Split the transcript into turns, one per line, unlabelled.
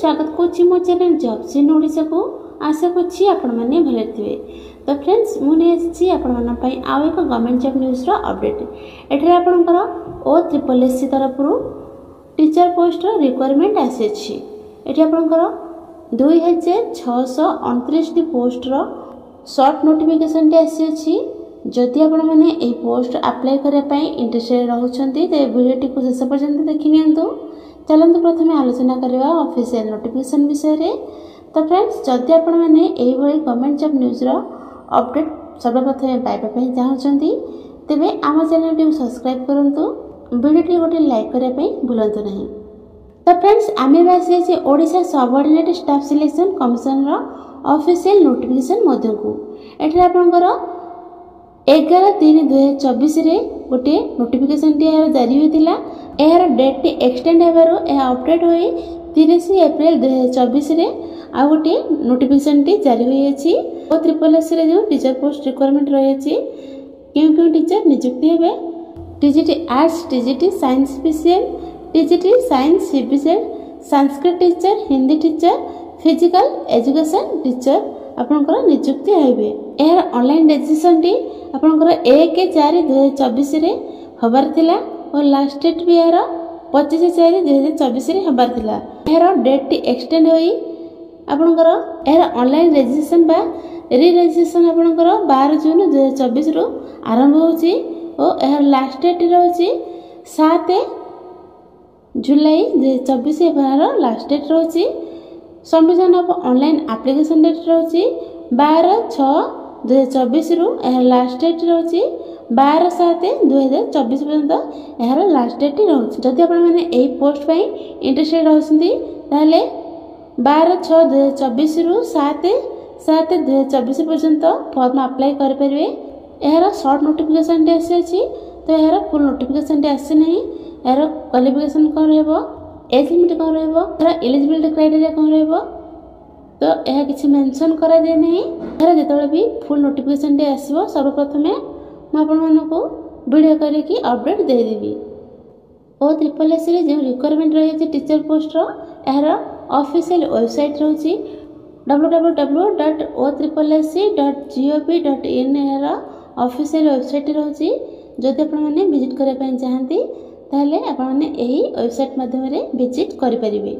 स्वागत करुच्ची मो channel jobs in Odisha को। आशा करुच्ची आपण माने भले थिबे। तो फ्रेंड्स मुझे आसी आपण माना पई आउ एक गवर्नमेंट जॉब न्यूज रो अपडेट। एठरे आपनकर OSSSC तरफ टीचर पोस्ट रो रिक्वायरमेंट आसी अछि। एठी आपनकर 2629 टी पोस्ट रो शॉर्ट नोटिफिकेशन टे आसी अछि। जदि आपण माने ए पोस्ट अप्लाई करे पई इंटरेस्टेड रहउछंती ते वीडियो को शेष पर्यंत देखि नियंतु। चलंतु प्रथमे आलोचना करबा ऑफिशियल नोटिफिकेशन विषय रे। तो फ्रेंड्स जदि आपण माने एही भली गवर्नमेंट जॉब न्यूज रो अपडेट सर्वप्रथमे पाइबा पई चाहउछंती तेबे आम चैनल को सब्सक्राइब करंतु। वीडियो टी गोटे लाइक करिया पई भूलंतु नहीं। तो फ्रेंड्स आमे बासी जे Odisha subordinate staff selection commission रो ऑफिशियल नोटिफिकेशन मध्य को एठरे आपनकर 11/3/2024 रे गोटे नोटिफिकेशन टी जारी होइतिला। एहार डेट टी एक्सटेंड हेबारो एहा अपडेट होई 30 एप्रिल 2024 रे आ गोटे नोटिफिकेशन टी जारी होई अछि। OSSSC रे जो टीचर पोस्ट रिक्वायरमेंट रही अछि क्यों टीचर नियुक्ति हेबे TGT arts, TGT science PCM, TGT science CBCL, Sanskrit teacher, Hindi teacher, physical education teacher आपनकर नियुक्ति हेबे। एहार ऑनलाइन रजिस्ट्रेशन टी आपनकर 1/4/2024 रे हबार थिला और लास्ट डेट भी यार 25/4/2024 रे हबार थिला। एहार डेट टी एक्सटेंड होई आपनकर एहार ऑनलाइन रजिस्ट्रेशन बा री रजिस्ट्रेशन आपनकर 12 जून 2024 रो आरंभ होची और एहार लास्ट डेट रहउची 7 जुलाई 2024 एबार लास्ट डेट रहउची। Submission of online application date रहउची 12/6/2024 रु एहार लास्ट डेट रहउची 12/7/2024 पर्यंत एहार लास्ट डेट रहउची। जदि आपण माने एही पोस्ट पई इंटरेस्टेड रहउसंती ताले 12/6/2024 रु 7/7/2024 पर्यंत फॉर्म अप्लाई कर परिवे। एहार शॉर्ट नोटिफिकेशन टे आसी अछि तो एहार फुल नोटिफिकेशन टे आसी नहीं। एहार क्वालिफिकेशन कोन रहबो, एज लिमिट कोन रहबो, एहार एलिजिबिलिटी क्राइटेरिया कोन रहबो तो यह किसी मेंशन करा जाय नहीं। एहार जेतबे भी फुल नोटिफिकेशन टे आसीबो सर्वप्रथमे म आपण मानको वीडियो करे कि अपडेट दे देबी। OSSSC रे जे रिक्वायरमेंट रही अछि टीचर पोस्ट रो एहार ऑफिशियल वेबसाइट रहउची www.osssc.gov.in एहार ऑफिशियल वेबसाइट रहउची। जदि आपण माने विजिट करे पय चाहंती ताले आपण माने एही वेबसाइट माध्यम रे विजिट करि परिबे।